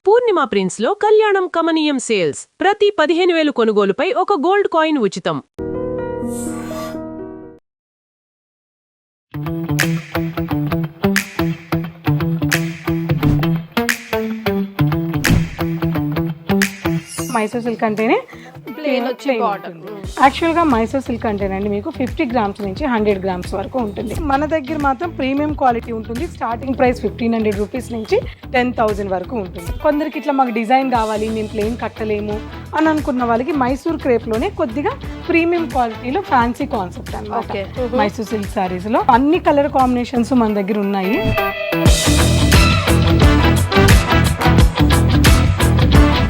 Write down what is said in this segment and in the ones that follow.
పూర్ణిమ prince లో కళ్యాణం కమనీయం సేల్స్ ప్రతి 15,000 కొనుగోలుపై ఒక గోల్డ్ కాయిన్ ఉచితం. మైసూర్ సిల్క్ అంటేనే ప్లెయిన్ ఉంటుంది. యాక్చువల్గా మైసూర్ సిల్క్ అంటేనండి మీకు 50 గ్రామ్స్ నుంచి 100 గ్రామ్స్ వరకు ఉంటుంది. మన దగ్గర మాత్రం ప్రీమియం క్వాలిటీ ఉంటుంది. స్టార్టింగ్ ప్రైస్ 1,500 రూపీస్ నుంచి 10,000 వరకు ఉంటుంది. కొందరికి ఇట్లా మాకు డిజైన్ కావాలి, మేము ప్లెయిన్ కట్టలేము అని అనుకున్న వాళ్ళకి మైసూర్ క్రేప్లోనే కొద్దిగా ప్రీమియం క్వాలిటీలో ఫ్యాన్సీ కాన్సెప్ట్ అన్నమాట. మైసూర్ సిల్క్ సారీస్ లో అన్ని కలర్ కాంబినేషన్స్ మన దగ్గర ఉన్నాయి.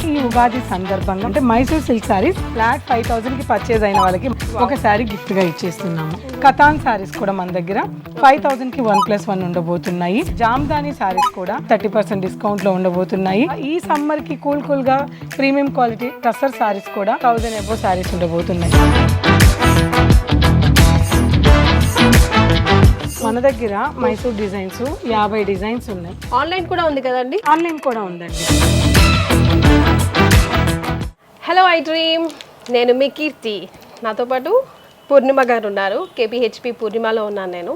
ఈ ఉగాది సందర్భంగా అంటే మైసూర్ సిల్క్ సారీస్ ఫ్లాట్ 5,000 కి పర్చేజ్ అయిన వాళ్ళకి ఒక సారీ గిఫ్ట్ గా ఇచ్చేస్తున్నాము. కతాన్ సారీస్ కూడా మన దగ్గర 5,000 కి 1+1 ఉండబోతున్నాయి. జామ్దాని సారీస్ కూడా 30% డిస్కౌంట్ లో ఉండబోతున్నాయి. ఈ సమ్మర్ కి కూల్ గా ప్రీమియం క్వాలిటీ టసర్ సారీస్ కూడా 1,000 అబోవ్ సారీస్ ఉండబోతున్నాయి. మన దగ్గర మైసూర్ డిజైన్స్ 50 డిజైన్స్ ఉన్నాయి. ఆన్లైన్ కూడా ఉంది కదండి? ఆన్లైన్ కూడా ఉందండి. హలో ఐ డ్రీమ్, నేను మీ కీర్తి. నాతో పాటు పూర్ణిమ గారు ఉన్నారు. KPHP పూర్ణిమలో ఉన్నాను నేను.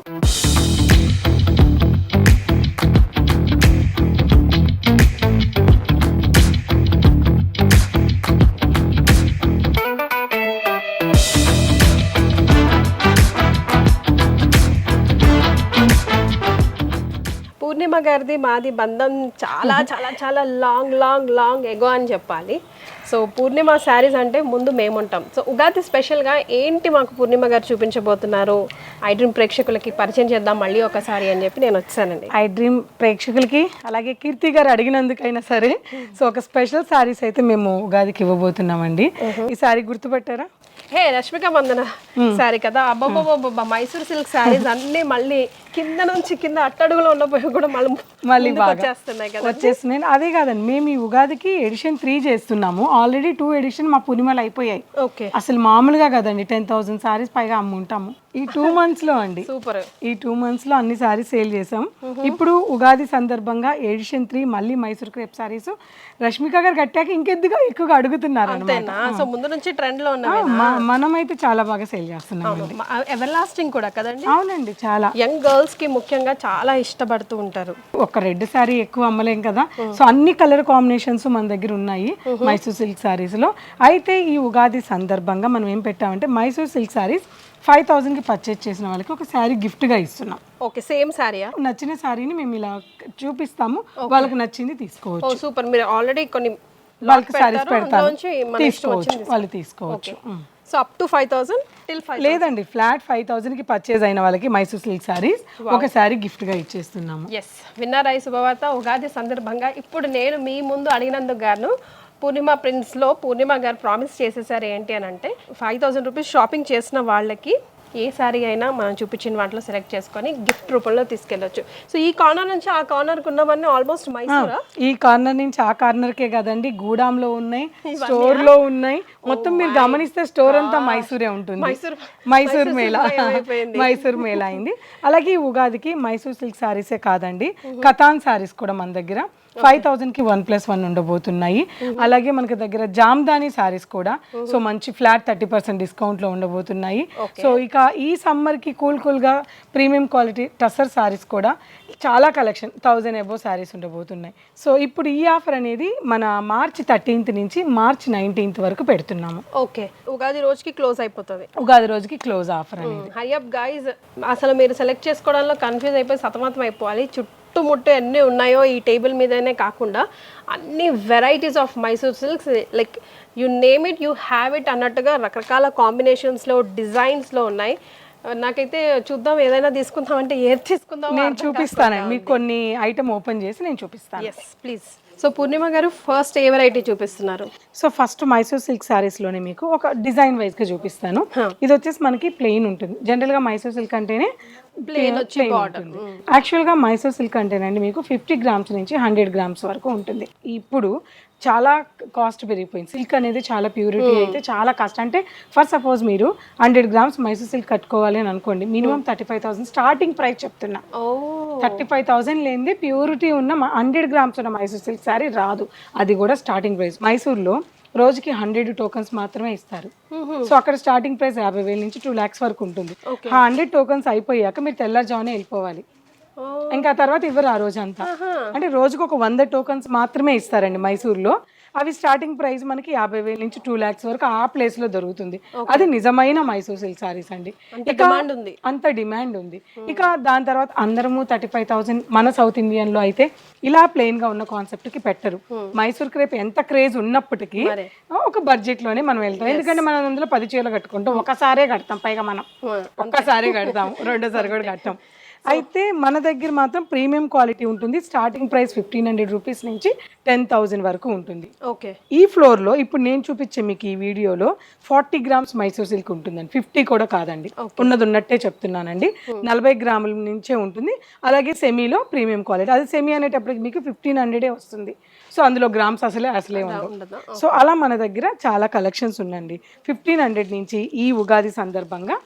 పూర్ణిమ గారిది మాది బంధం చాలా చాలా చాలా లాంగ్ ఎగో అని చెప్పాలి. సో పూర్ణిమ శారీస్ అంటే ముందు మేముంటాం. సో ఉగాది స్పెషల్గా ఏంటి మాకు పూర్ణిమ గారు చూపించబోతున్నారు, ఐ డ్రీమ్ ప్రేక్షకులకి పరిచయం చేద్దాం మళ్ళీ ఒకసారి అని చెప్పి నేను వచ్చానండి. ఐ డ్రీమ్ ప్రేక్షకులకి అలాగే కీర్తి గారు అడిగినందుకైనా సరే సో ఒక స్పెషల్ శారీస్ అయితే మేము ఉగాదికి ఇవ్వబోతున్నామండి. ఈ శారీ గుర్తుపెట్టారా? హే రష్మిక మందన శారీ కదా. అబ్బాబ్బాబ్బా, మైసూర్ సిల్క్ శారీస్ అన్నీ మళ్ళీ కింద నుంచి కింద అట్టడుగులో ఉన్నపోయి కూడా మళ్ళీ వచ్చేస్తున్నాయి కదా. వచ్చేస్తున్నాయి. అదే కాదండి, మేము ఈ ఉగాదికి ఎడిషన్ 3 చేస్తున్నాము. ఆల్రెడీ 2 ఎడిషన్ మా పూర్ణిమలు అయిపోయాయి. ఓకే, అసలు మామూలుగా కదండి 10,000 సారీస్ పైగా అమ్ముంటాము ఈ 2 months లో అండి. సూపర్. ఈ 2 months లో అన్ని సారీస్ సేల్ చేసాం. ఇప్పుడు ఉగాది సందర్భంగా ఎడిషన్ 3 మళ్ళీ మైసూర్ క్రేప్ సారీస్ రష్మిక గారు కట్టాక ఇంకెందుగా ఎక్కువగా అడుగుతున్నారు అన్నమాట. సో ముందు నుంచి ట్రెండ్ లో ఉన్నవి మనమైతే చాలా బాగా సేల్ చేస్తున్నాం. ఎవర్ లాస్టింగ్ కూడా కదండి. అవునండి, చాలా యంగ్ గర్ల్స్ కి ముఖ్యంగా చాలా ఇష్టపడుతూ ఉంటారు. ఒక రెడ్ సారీ ఎక్కువ అమ్మలేం కదా, సో అన్ని కలర్ కాంబినేషన్స్ మన దగ్గర ఉన్నాయి మైసూర్ సిల్క్ సారీస్ లో. అయితే ఈ ఉగాది సందర్భంగా మనం ఏం పెట్టామంటే మైసూర్ సిల్క్ సారీస్ 5,000 కి పర్చేజ్ చేసిన వాళ్ళకి ఒక శారీ గిఫ్ట్ గా ఇస్తున్నాం. ఓకే, సేమ్ శారీయా? నచ్చిన శారీని మేము ఇలా చూపిస్తాము, వాళ్ళకి నచ్చింది తీసుకోవచ్చు. సూపర్. మీరు ఆల్రెడీ కొన్ని వాళ్ళకి సారీస్ పెడతారు, తీసుకోవచ్చు, వాళ్ళు తీసుకోవచ్చు. సో అప్ టు 5,000 టిల్ 5,000 లేదండి, ఫ్లాట్ 5,000 కి పర్చేజ్ అయిన వాళ్ళకి మైసూర్ సిల్క్ సారీస్ ఒక శారీ గిఫ్ట్ గా ఇచ్చేస్తున్నాము. ఎస్, విన్నర్ ఐ శుభవార్త. ఉగాది సందర్భంగా ఇప్పుడు నేను మీ ముందు అడిగినందుకు గాను పూర్ణిమ ప్రిన్స్లో పూర్ణిమ గారు ప్రామిస్ చేసేసారు ఏంటి అని అంటే 5,000 రూపీస్ షాపింగ్ చేసిన వాళ్ళకి ఏ సారీ అయినా మనం చూపించిన వాటిలో సెలెక్ట్ చేసుకొని గిఫ్ట్ రూపంలో తీసుకెళ్ళొచ్చు. సో ఈ కార్నర్ నుంచి ఆ కార్నర్కి ఉన్నవన్నీ ఆల్మోస్ట్ మైసూరా? ఈ కార్నర్ నుంచి ఆ కార్నర్కే కదండి, గూడాంలో ఉన్నాయి, స్టోర్ లో ఉన్నాయి. మొత్తం మీరు గమనిస్తే స్టోర్ అంతా మైసూరే ఉంటుంది. మైసూర్ మేళా అయింది. అలాగే ఈ ఉగాదికి మైసూర్ సిల్క్ సారీసే కాదండి, కతాన్ సారీస్ కూడా మన దగ్గర 5,000 కి 1+1 ఉండబోతున్నాయి. అలాగే మనకి దగ్గర జామ్దాని సారీస్ కూడా సో మంచి ఫ్లాట్ 30% డిస్కౌంట్ లో ఉండబోతున్నాయి. సో ఇక ఈ సమ్మర్ కి కూల్ గా ప్రీమియం క్వాలిటీ టసర్ సారీస్ కూడా చాలా కలెక్షన్ 1,000 అబోవ్ సారీస్ ఉండబోతున్నాయి. సో ఇప్పుడు ఈ ఆఫర్ అనేది మన మార్చి 13th నుంచి మార్చి 19th వరకు పెడుతున్నాము. ఓకే, ఉగాది రోజుకి క్లోజ్ అయిపోతుంది. ఉగాది రోజుకి క్లోజ్ ఆఫర్ అనేది. హై అప్ గైస్, అసలు మీరు సెలెక్ట్ చేసుకోవడంలో కన్ఫ్యూజ్ అయిపోయి సతమతం అయిపోవాలి. చుట్టుముట్టు ఎన్ని ఉన్నాయో ఈ టేబుల్ మీదనే కాకుండా అన్ని varieties of Mysore silks, like you name it you have it అన్నట్టుగా రకరకాల కాంబినేషన్స్లో డిజైన్స్లో ఉన్నాయి. నాకైతే చూద్దాం, ఏదైనా తీసుకుందాం అంటే ఏది తీసుకుందాం నేను చూపిస్తానండి మీకు, కొన్ని ఐటమ్ ఓపెన్ చేసి నేను చూపిస్తాను. Yes please. సో పూర్ణిమ గారు ఫస్ట్ ఏ వెరైటీ చూపిస్తున్నారు? So first Mysore silk saris లోనే మీకు ఒక డిజైన్ వైజ్ గా చూపిస్తాను. ఇది వచ్చేసి మనకి ప్లెయిన్ ఉంటుంది. జనరల్ గా మైసూర్ సిల్క్ అంటేనే ప్లెయిన్ ఉంటుంది. యాక్చువల్ గా మైసూర్ సిల్క్ అంటేనండి మీకు 50 గ్రామ్స్ నుంచి 100 గ్రామ్స్ వరకు ఉంటుంది. ఇప్పుడు చాలా కాస్ట్ పెరిగిపోయింది. సిల్క్ అనేది చాలా ప్యూరిటీ అయితే చాలా కాస్ట్. అంటే ఫర్ సపోజ్ మీరు 100 గ్రామ్స్ మైసూర్ సిల్క్ కట్టుకోవాలి అని అనుకోండి, మినిమం 35,000 స్టార్టింగ్ ప్రైస్ చెప్తున్నా. 35,000 లేనిది ప్యూరిటీ ఉన్న 100 గ్రామ్స్ ఉన్న మైసూర్ సిల్క్ శారీ రాదు. అది కూడా స్టార్టింగ్ ప్రైస్. మైసూర్లో రోజుకి 100 టోకన్స్ మాత్రమే ఇస్తారు. సో అక్కడ స్టార్టింగ్ ప్రైస్ 50,000 నుంచి 2 lakhs వరకు ఉంటుంది. ఆ 100 టోకన్స్ అయిపోయాక మీరు తెల్లారుజామునే వెళ్ళిపోవాలి. ఇంకా తర్వాత ఇవ్వరు ఆ రోజు అంతా. అంటే రోజుకు ఒక 100 టోకన్స్ మాత్రమే ఇస్తారండి మైసూర్లో. అవి స్టార్టింగ్ ప్రైస్ మనకి 50,000 నుంచి 2 lakhs వరకు ఆ ప్లేస్ లో దొరుకుతుంది. అది నిజమైన మైసూర్ సిల్క్ సారీస్ అండి. అంత డిమాండ్ ఉంది. ఇక దాని తర్వాత అందరము 35,000 మన సౌత్ ఇండియన్ లో అయితే ఇలా ప్లెయిన్ గా ఉన్న కాన్సెప్ట్ కి పెట్టరు. మైసూర్ క్రేప్ ఎంత క్రేజ్ ఉన్నప్పటికీ ఒక బడ్జెట్ లోనే మనం వెళ్తాం. ఎందుకంటే మనం అందులో 10 చీరలు కట్టుకుంటాం, ఒకసారే కడతాం, పైగా మనం ఒక్కసారి కడతాం, రెండోసారి కూడా కడతాం. అయితే మన దగ్గర మాత్రం ప్రీమియం క్వాలిటీ ఉంటుంది. స్టార్టింగ్ ప్రైస్ 1,500 రూపీస్ నుంచి 10,000 వరకు ఉంటుంది. ఓకే, ఈ ఫ్లోర్ లో ఇప్పుడు నేను చూపించే మీకు ఈ వీడియోలో 40 grams మైసూర్ సిల్క్ ఉంటుందండి. 50 కూడా కాదండి, ఉన్నది ఉన్నట్టే చెప్తున్నానండి. 40 గ్రాముల నుంచే ఉంటుంది. అలాగే సెమీలో ప్రీమియం క్వాలిటీ, అది సెమీ అనేటప్పటికి మీకు 1,500 వస్తుంది. సో అందులో గ్రామ్స్ అసలే ఉండదు. సో అలా మన దగ్గర చాలా కలెక్షన్స్ ఉందండి. 1,500 నుంచి ఈ ఉగాది సందర్భంగా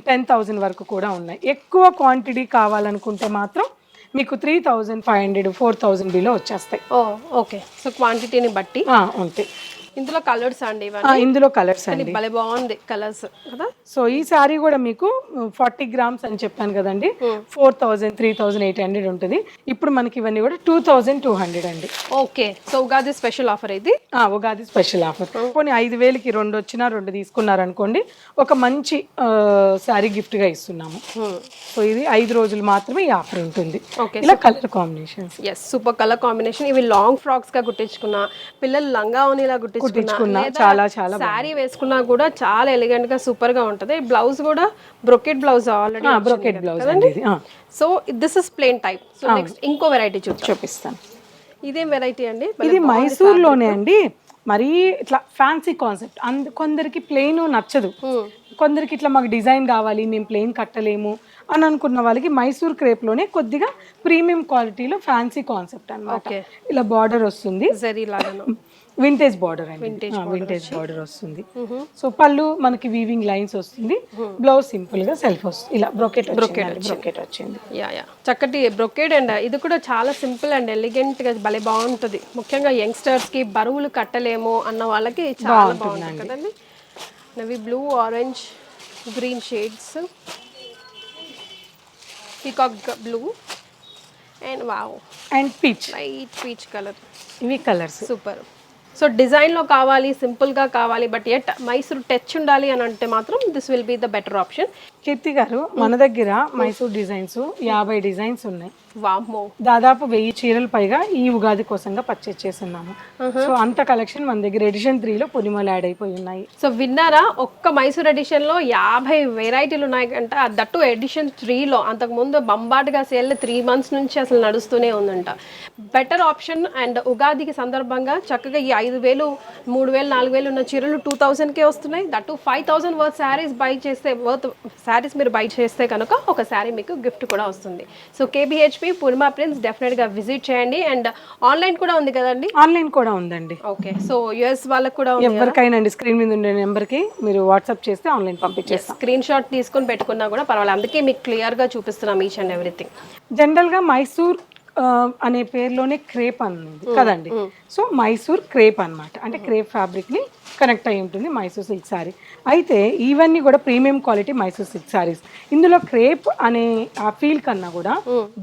10,000 వరకు కూడా ఉన్నాయి. ఎక్కువ క్వాంటిటీ కావాలనుకుంటే మాత్రం మీకు 3,500 4,000 బిలో వచ్చేస్తాయి. ఓకే, సో క్వాంటిటీని బట్టి ఉంటాయి. ఇందులో కలర్స్ అండి, ఇందులో కలర్స్ అండి, భలే బాగుంది కలర్స్ కదా. సో ఈ సారీ కూడా మీకు 40 grams అని చెప్పాను కదండి, 4,000 3,800 ఉంటుంది. ఇప్పుడు మనకి ఇవన్నీ కూడా 2,200 అండి. Okay, so Ugadi special offer ఇది. Ugadi special offer. కొన్ని 5,000కి 2 వచ్చినా 2 తీసుకున్నారనుకోండి, ఒక మంచి శారీ గిఫ్ట్ గా ఇస్తున్నాము. సో ఇది 5 రోజులు మాత్రమే ఈ ఆఫర్ ఉంటుంది. ఇలా colour combinations, super colour combination. ఇవి లాంగ్ ఫ్రాక్స్ గా కుట్టించుకున్నా, పిల్లలు లంగా ఓనిలా కుట్టించుకున్నా చాలా చాలా సారీ వేసుకున్నా కూడా చాలా ఎలిగెంట్ గా సూపర్ గా ఉంటది. బ్లౌజ్ కూడా brocade blouse already brocade blouse అండి. So this is plain type. So next ఇంకో వెరైటీ చూపిస్తాను. ఇదేం వెరైటీ అండి? ఇది మైసూర్ లోనే అండి. మరీ ఇట్లా ఫ్యాన్సీ కాన్సెప్ట్. కొందరికి ప్లెయిన్ నచ్చదు, కొందరికి ఇట్లా మాకు డిజైన్ కావాలి, మేము ప్లెయిన్ కట్టలేము అని అనుకున్న వాళ్ళకి మైసూర్ క్రేప్ లోనే కొద్దిగా ప్రీమియం క్వాలిటీలో ఫ్యాన్సీ కాన్సెప్ట్ అన్నమాట. ఇలా బార్డర్ వస్తుంది, వింటేజ్ బార్డర్ అండి, వింటేజ్ బార్డర్ వస్తుంది. సో పళ్ళు మనకి వీవింగ్ లైన్స్ వస్తుంది. బ్లౌజ్ సింపుల్ గా సెల్ఫ్ వస్తుంది. ఇలా బ్రొకెట్ వచ్చింది. చక్కటి బ్రొకెట్ అండ్ ఇది కూడా చాలా సింపుల్ అండ్ ఎలిగెంట్ గా భలే బాగుంటుంది. ముఖ్యంగా యంగ్స్టర్స్ కి బరువులు కట్టలేము అన్న వాళ్ళకి చాలా బాగుంటుంది కదండి. Navy blue, orange, green shades, peacock blue and wow and peach, light peach colour. ఇవి కలర్స్ సూపర్. సో డిజైన్లో కావాలి, సింపుల్గా కావాలి, బట్ ఎట్ మైసూర్ టచ్ ఉండాలి అని అంటే మాత్రం this will be the better option. Keerthi garu, మన దగ్గర మైసూర్ డిజైన్స్ 50 డిజైన్స్ ఉన్నాయి. వామ్మో, దాదాపు 1000 చీరలు పైగా ఈ ఉగాది కోసంగా పర్చేస్ చేస్తున్నాము. సో అంత కలెక్షన్ మన దగ్గర ఎడిషన్ 3లో పొలిమలు యాడ్ అయిపోయి ఉన్నాయి. సో విన్నారా, ఒక్క మైసూర్ ఎడిషన్ లో 50 వెరైటీలు ఉన్నాయి అంట. దట్టు ఎడిషన్ 3లో. అంతకుముందు బంబాటుగా సేల్ 3 months నుంచి అసలు నడుస్తూనే ఉందంట. Better option. అండ్ ఉగాదికి సందర్భంగా చక్కగా ఈ 5,000 3,000 4,000 ఉన్న చీరలు 2,000కే వస్తున్నాయి. దట్టు 5,000 వర్త్ శారీస్ బై చేస్తే, శారీస్ మీరు బై చేస్తే కనుక ఒక శారీ మీకు గిఫ్ట్ కూడా వస్తుంది. సో KBHP పూర్ణిమ ప్రింట్స్ డెఫినెట్ గా విజిట్ చేయండి. అండ్ ఆన్లైన్ కూడా ఉంది కదండి? ఆన్లైన్ కూడా ఉందండి. ఓకే, సో US వాళ్ళకి కూడా ఉంది. ఎవరికైనా అండి, స్క్రీన్ మీద ఉండే నెంబర్ కి మీరు వాట్సాప్ చేస్తే ఆన్లైన్ పంపించేస్తాం. స్క్రీన్ షాట్ తీసుకొని పెట్టుకున్నా కూడా పర్వాలేదు. అందుకే మీకు క్లియర్ గా చూపిస్తున్నాం ఈచ్ అండ్ ఎవ్రీథింగ్. జనరల్ గా మైసూర్ అనే పేరులోనే క్రేప్ అన్నది కదండి. సో మైసూర్ క్రేప్ అన్నమాట. అంటే క్రేప్ ఫ్యాబ్రిక్ ని కనెక్ట్ అయి ఉంటుంది మైసూర్ సిల్క్ సారీ. అయితే ఇవన్నీ కూడా premium quality Mysore silk saris. ఇందులో క్రేప్ అనే ఆ ఫీల్ కన్నా కూడా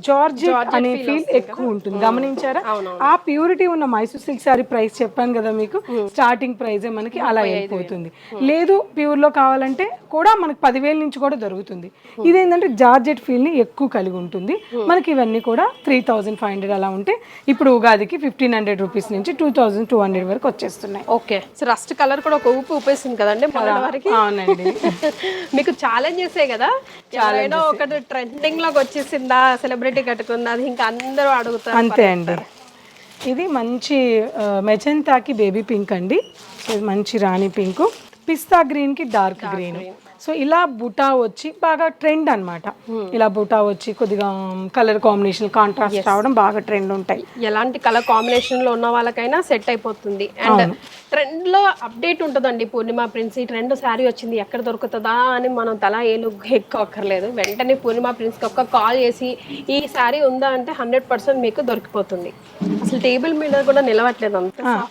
జార్జెట్ అనే ఫీల్ ఎక్కువ ఉంటుంది. గమనించారా? ఆ ప్యూరిటీ ఉన్న మైసూర్ సిల్క్ సారీ ప్రైస్ చెప్పాను కదా మీకు, స్టార్టింగ్ ప్రైజే మనకి అలా అయిపోతుంది. లేదు ప్యూర్ లో కావాలంటే కూడా మనకి 10,000 నుంచి కూడా దొరుకుతుంది. ఇదేంటంటే జార్జెట్ ఫీల్ ని ఎక్కువ కలిగి ఉంటుంది. మనకి ఇవన్నీ కూడా 3,500 అలా ఉంటే ఇప్పుడు ఉగాదికి 1,500 రూపీస్ నుంచి 2,200 వరకు వచ్చేస్తున్నాయి. ఓకే, సో రస్ట్ కలర్ కూడా ఒక ఊపి ఊపేసింది కదండి వారికి. అవునండి. మీకు ఛాలెంజెసే కదా, ఎవరైనా ఒకటి ట్రెండింగ్ లోకి వచ్చేసిందా, సెలబ్రిటీ కట్టుకుందా, అది ఇంకా అందరూ అడుగుతారు. అంతే అండి. ఇది మంచి మెజెంతాకి బేబీ పింక్ అండి, మంచి రాణి పింక్, పిస్తా గ్రీన్ కి డార్క్ గ్రీన్. సో ఇలా బుటా వచ్చి బాగా ట్రెండ్ అన్నమాట. ఇలా బుటా వచ్చి కొద్దిగా కలర్ కాంబినేషన్ కాంట్రాస్ట్ రావడం బాగా ట్రెండ్ ఉంటాయి. ఎలాంటి కలర్ కాంబినేషన్ లో ఉన్న వాళ్ళకైనా సెట్ అయిపోతుంది. అండ్ ట్రెండ్ లో అప్డేట్ ఉంటుందండి పూర్ణిమ ప్రిన్స్. ఈ ట్రెండ్ శారీ వచ్చింది ఎక్కడ దొరుకుతుందా అని మనం తల ఏలు ఎక్కక్కర్లేదు. వెంటనే పూర్ణిమ ప్రిన్స్ కి ఒక్క కాల్ చేసి ఈ శారీ ఉందా అంటే 100% మీకు దొరికిపోతుంది. అసలు టేబుల్ మీద కూడా నిలవట్లేదు,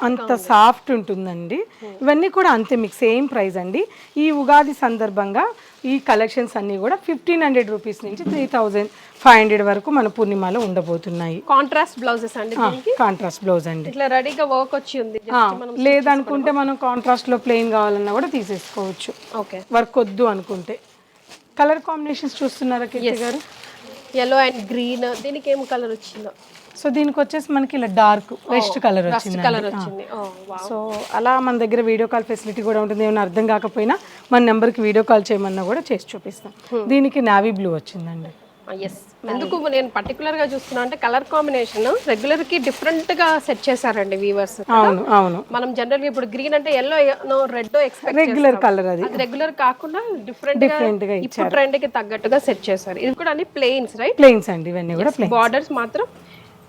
అంత సాఫ్ట్ ఉంటుందండి. ఇవన్నీ కూడా అంతే మీకు సేమ్ ప్రైస్ అండి. ఈ ఉగాది సందర్భంగా ఈ కలెక్షన్స్ అన్నీ కూడా 1500 రూపీస్ నుంచి 3500 వరకు మన పూర్ణిమలో ఉండబోతున్నాయి. కాంట్రాస్ట్ బ్లౌజెస్ అండి, కాంట్రాస్ట్ బ్లౌజ్ అండి. ఇట్లా రెడీగా వర్క్ వచ్చి ఉంది. లేదనుకుంటే మనం కాంట్రాస్ట్ లో ప్లెయిన్ కావాలన్నా కూడా తీసేసుకోవచ్చు. ఓకే, వర్క్ వద్దు అనుకుంటే. కలర్ కాంబినేషన్స్ చూస్తున్నారా కీర్తి గారు? yellow and green. దీనికి ఏం కలర్ వచ్చిందో? సో దీనికి వచ్చేసి మనకి ఇలా డార్క్ వెస్ట్ కలర్ వచ్చింది. సో అలా మన దగ్గర వీడియో కాల్ ఫెసిలిటీ కూడా ఉంటుంది. ఏమైనా అర్థం కాకపోయినా మన నెంబర్కి వీడియో కాల్ చేయమన్నా కూడా చేసి చూపిస్తాం. దీనికి నావీ బ్లూ వచ్చిందండి. ఎస్, ఎందుకు నేను పర్టికులర్ గా చూస్తున్నా అంటే కలర్ కాంబినేషన్ రెగ్యులర్ కి డిఫరెంట్ గా సెట్ చేశారండి వీవర్స్. అవును అవును. మనం జనరల్ గా ఇప్పుడు గ్రీన్ అంటే yellow red expect regular colour అది రెగ్యులర్ కాకుండా డిఫరెంట్ గా ఇప్పుడు ట్రెండ్ కి తగ్గట్టుగా సెట్ చేశారు. ఇది కూడా అన్ని ప్లెయిన్స్, రైట్? ప్లెయిన్స్ అండి ఇవన్నీ కూడా. బార్డర్స్ మాత్రం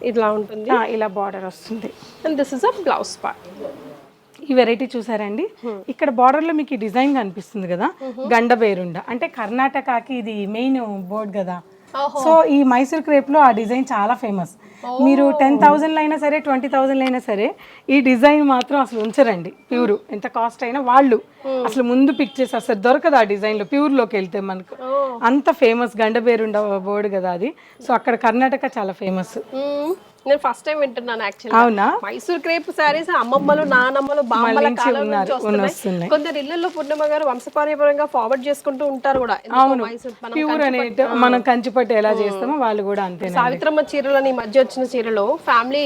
ఇలా ఉంటుంది, ఇలా బార్డర్ వస్తుంది. And this is a blouse part. ఈ వెరైటీ చూసారండి, ఇక్కడ బార్డర్ లో మీకు డిజైన్ కనిపిస్తుంది కదా, గండబేరుండ అంటే కర్ణాటకకి ఇది మెయిన్ బోర్డ్ కదా. సో ఈ మైసూర్ క్రేప్ లో ఆ డిజైన్ చాలా ఫేమస్. మీరు 10,000 అయినా సరే 20,000 అయినా సరే ఈ డిజైన్ మాత్రం అసలు ఉంచరండి. ప్యూర్ ఎంత కాస్ట్ అయినా వాళ్ళు అసలు ముందు పిక్ చేసి అసలు దొరకదు ఆ డిజైన్ లో. ప్యూర్ లోకి వెళ్తే మనకు అంత ఫేమస్ గండబేరుండ బోర్డు కదా అది. సో అక్కడ కర్ణాటక చాలా ఫేమస్. నేను ఫస్ట్ టైం వింటున్నాను యాక్చువల్లీ. అవునా? మైసూర్ క్రేప్ సారీస్ అమ్మమ్మలు నానమ్మలు బామ్మల కాలం నుంచి వస్తున్నాయి. కొందరు ఇళ్లలో పూర్ణిమ గారు వంశపారంపర్యంగా ఫార్వర్డ్ చేసుకుంటూ ఉంటారు కూడా. అవును, ప్యూర్ అనేది మనం కంచిపట్టు ఎలా చేస్తామో వాళ్ళు కూడా అంతే. సావిత్రమ్మ చీరలని మధ్య వచ్చిన చీరలు ఫ్యామిలీ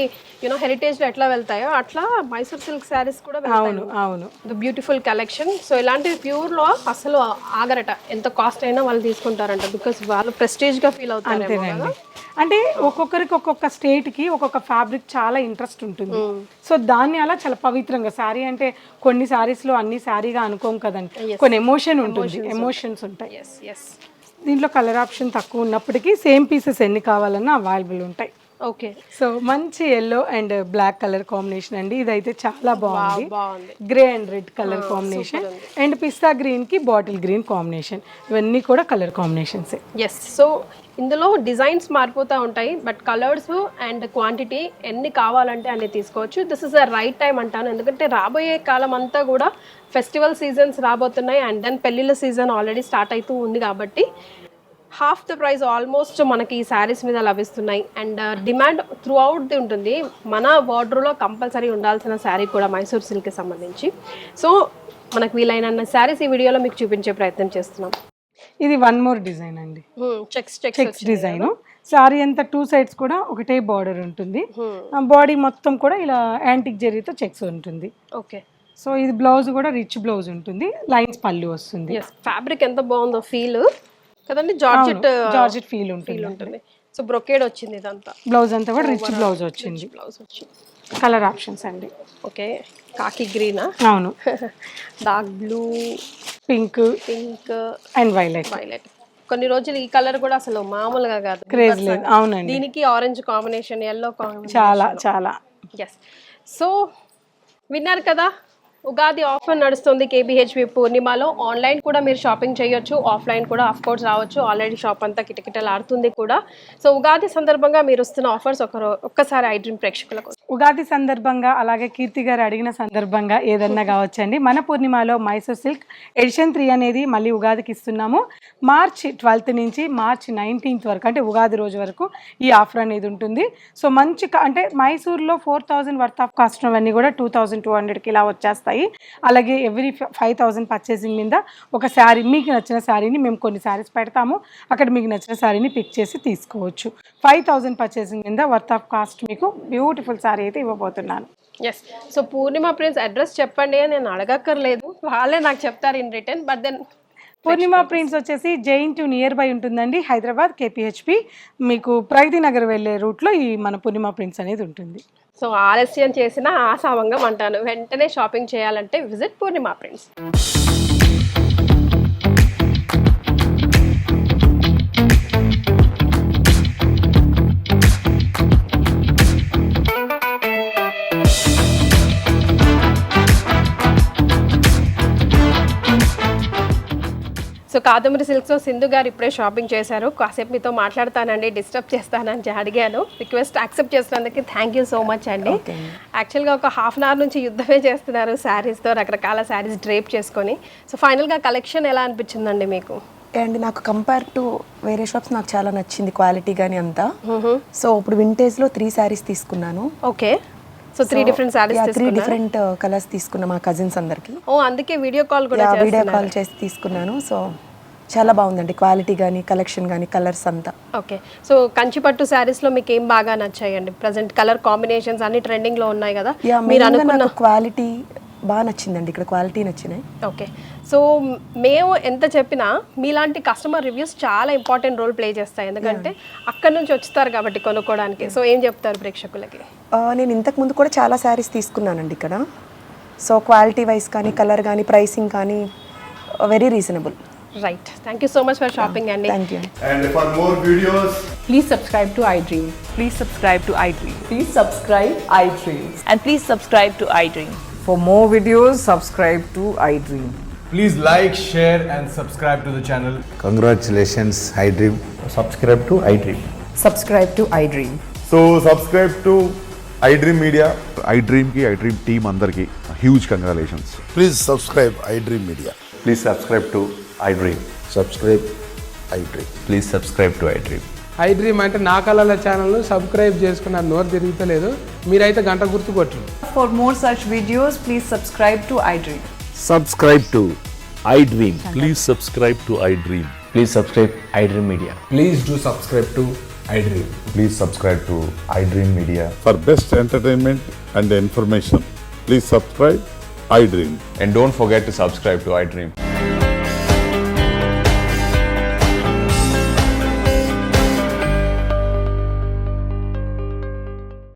హెరిటేజ్ లో ఎట్లా వెళ్తాయో అట్లా మైసూర్ సిల్క్ సారీస్ కూడా అవును అవును. Beautiful collection. సో ఇలాంటి ప్యూర్ లో అసలు ఆగరట, ఎంత కాస్ట్ అయినా వాళ్ళు తీసుకుంటారంట. బికాస్ వాళ్ళు ప్రెస్టీజ్ గా ఫీల్ అవుతారు. అంటే ఒక్కొక్కరికి ఒక్కొక్క స్టేట్ కి ఒక్కొక్క ఫ్యాబ్రిక్ చాలా ఇంట్రెస్ట్ ఉంటుంది. సో దాన్ని అలా చాలా పవిత్రంగా, శారీ అంటే కొన్ని శారీస్ లో అన్ని శారీగా అనుకోం కదండి, కొన్ని ఎమోషన్ ఉంటుంది, ఎమోషన్స్ ఉంటాయి. దీంట్లో కలర్ ఆప్షన్ తక్కువ ఉన్నప్పటికీ సేమ్ పీసెస్ ఎన్ని కావాలన్నా అవైలబుల్ ఉంటాయి. ఓకే, సో మంచి yellow and black colour combination అండి. ఇదైతే చాలా బాగుంది. Grey and red colour combination and పిస్తా గ్రీన్ కి బాటిల్ గ్రీన్ కాంబినేషన్. ఇవన్నీ కూడా కలర్ కాంబినేషన్స్. ఎస్, సో ఇందులో డిజైన్స్ మారిపోతూ ఉంటాయి, బట్ కలర్స్ అండ్ క్వాంటిటీ ఎన్ని కావాలంటే అన్ని తీసుకోవచ్చు. This is the right time అంటాను, ఎందుకంటే రాబోయే కాలం అంతా కూడా ఫెస్టివల్ సీజన్స్ రాబోతున్నాయి. అండ్ దెన్ పెళ్ళిళ్ళ సీజన్ ఆల్రెడీ స్టార్ట్ అవుతూ ఉంది కాబట్టి హాఫ్ ద ప్రైస్ ఆల్మోస్ట్ మనకి ఈ శారీస్ మీద లభిస్తున్నాయి. అండ్ డిమాండ్ త్రూ అవుట్ ఉంటుంది. మన వార్డ్రోబ్లో కంపల్సరీ ఉండాల్సిన శారీ కూడా మైసూర్ సిల్క్కి సంబంధించి. సో మనకు వీలైన శారీస్ ఈ వీడియోలో మీకు చూపించే ప్రయత్నం చేస్తున్నాం. ఇది వన్ మోర్ డిజైన్ అండి, చెక్స్ డిజైన్. సారీ అంతా 2 sides కూడా ఒకటే బార్డర్ ఉంటుంది. బాడీ మొత్తం కూడా ఇలా యాంటిక్ జరీతో చెక్స్ ఉంటుంది. ఓకే, సో ఇది బ్లౌజ్ కూడా రిచ్ బ్లౌజ్ ఉంటుంది, లైన్స్ పళ్ళు వస్తుంది. ఫ్యాబ్రిక్ ఎంత బాగుందో, ఫీల్ కదండి, జార్జెట్ ఫీల్ ఉంటుంది. సో బ్రొకేడ్ వచ్చింది, ఇదంతా బ్లౌజ్ అంతా కూడా రిచ్ బ్లౌజ్ వచ్చింది. కలర్ ఆప్షన్స్ అండి. ఓకే, కాకి గ్రీన్, అవును, dark blue, pink and violet. కొన్ని రోజులు ఈ కలర్ కూడా అసలు మామూలుగా కాదు, క్రేజ్ లేదు. అవునండి, దీనికి ఆరెంజ్ కాంబినేషన్, ఎల్లో కాంబినేషన్ చాలా చాలా. ఎస్, సో విన్నారు కదా, ఉగాది ఆఫర్ నడుస్తుంది కేబిహెచ్పి పూర్ణిమలో. ఆన్లైన్ కూడా మీరు షాపింగ్ చేయొచ్చు, ఆఫ్లైన్ కూడా ఆఫ్ కోర్స్ రావచ్చు. ఆల్రెడీ షాప్ అంతా కిటకిటలాడుతుంది కూడా. సో ఉగాది సందర్భంగా మీరు వస్తున్న ఆఫర్స్ ఒక్కసారి ఐ డ్రీమ్ ప్రేక్షకులకు. ఉగాది సందర్భంగా అలాగే కీర్తి గారు అడిగిన సందర్భంగా ఏదన్నా కావచ్చండి, మన పూర్ణిమలో మైసూర్ సిల్క్ ఎడిషన్ 3 అనేది మళ్ళీ ఉగాదికి ఇస్తున్నాము. March 12th నుంచి March 19th వరకు, అంటే ఉగాది రోజు వరకు ఈ ఆఫర్ అనేది ఉంటుంది. సో మంచి అంటే మైసూర్లో 4,000 వర్త్ ఆఫ్ కాస్ట్ అవన్నీ కూడా 2,200కి ఇలా వచ్చేస్తాయి. అలాగే ఎవ్రీ 5,000 పర్చేసింగ్ మీద ఒక శారీ, మీకు నచ్చిన శారీని మేము కొన్ని శారీస్ పెడతాము, అక్కడ మీకు నచ్చిన శారీని పిక్ చేసి తీసుకోవచ్చు. 5,000 పర్చేసింగ్ మీద వర్త్ ఆఫ్ కాస్ట్ మీకు బ్యూటిఫుల్ శారీ అయితే ఇవ్వబోతున్నాను. Yes, so Purnima prints address చెప్పండి అని నేను అడగక్కర్లేదు, వాళ్ళే నాకు చెప్తారు in return. But then Purnima prints వచ్చేసి జైన్ టు నియర్ బై ఉంటుందండి, హైదరాబాద్ కేపీహెచ్పి. మీకు ప్రగతి నగర్ వెళ్ళే రూట్లో ఈ మన పూర్ణిమ ప్రింట్స్ అనేది ఉంటుంది. సో ఆలస్యం చేసిన ఆశావంగం అంటాను. వెంటనే షాపింగ్ చేయాలంటే విజిట్ పూర్ణిమ ప్రింట్స్. సో కాదంబరి సిల్క్స్లో సింధు గారు ఇప్పుడే షాపింగ్ చేశారు. కాసేపు మీతో మాట్లాడతానండి, డిస్టర్బ్ చేస్తానని అడిగాను. రిక్వెస్ట్ యాక్సెప్ట్ చేసినందుకు థ్యాంక్ యూ సో మచ్ అండి. యాక్చువల్గా ఒక హాఫ్ అన్ అవర్ నుంచి యుద్ధమే చేస్తున్నారు శారీస్తో, రకరకాల శారీస్ డ్రేప్ చేసుకొని. సో ఫైనల్గా కలెక్షన్ ఎలా అనిపించిందండి మీకు? అండ్ నాకు కంపేర్ టు వేరే షాప్స్ నాకు చాలా నచ్చింది క్వాలిటీ కానీ అంతా. సో ఇప్పుడు వింటేజ్లో 3 శారీస్ తీసుకున్నాను. Okay, so 3 different saris 3 different colours తీసుకున్నా మా కజిన్స్ అందరికి. ఓ అందుకే వీడియో కాల్ కూడా వీడియో కాల్ చేసి తీసుకున్నాను. సో చాలా బాగుందండి క్వాలిటీ కానీ కలెక్షన్ కానీ కలర్స్ అంతా. ఓకే, సో కంచిపట్టు శారీస్లో మీకు ఏం బాగా నచ్చాయండి? ప్రజెంట్ కలర్ కాంబినేషన్స్ అన్ని ట్రెండింగ్లో ఉన్నాయి కదా, మీరు అనుకున్న క్వాలిటీ బాగా నచ్చిందండి. ఇక్కడ క్వాలిటీ నచ్చినాయి. ఓకే, సో మేము ఎంత చెప్పినా మీలాంటి కస్టమర్ రివ్యూస్ చాలా ఇంపార్టెంట్ రోల్ ప్లే చేస్తాయి, ఎందుకంటే అక్కడ నుంచి వచ్చుతారు కాబట్టి కొనుక్కోవడానికి. సో ఏం చెప్తారు ప్రేక్షకులకి? నేను ఇంతకు ముందు కూడా చాలా శారీస్ తీసుకున్నానండి ఇక్కడ. సో క్వాలిటీ వైజ్ కానీ కలర్ కానీ ప్రైసింగ్ కానీ very reasonable. Right, thank you so much for shopping అండి. Thank you. And for more videos, Please subscribe to iDream. Please subscribe to iDream. Please subscribe iDream. And please subscribe to iDream. For more videos, subscribe to iDream. please like, share, and subscribe to the channel. Congratulations, iDream. Subscribe to iDream. Subscribe to iDream. So subscribe to iDream Media. iDream ki iDream team andarki huge congratulations. Please subscribe iDream Media. Please subscribe to iDream. Subscribe iDream. Please subscribe to iDream. iDream అంటే నా కళల ఛానల్ను subscribe చేసుకున్న నోరు తిరుగుతలేదు, మీరైతే గంట గుర్తు కొట్టండి. For more such videos, please subscribe to iDream. Subscribe to iDream. Please subscribe to iDream. Please subscribe iDream Media. Please do subscribe to iDream. Please subscribe to iDream Media. For best entertainment and information, please subscribe iDream. And don't forget to subscribe to iDream.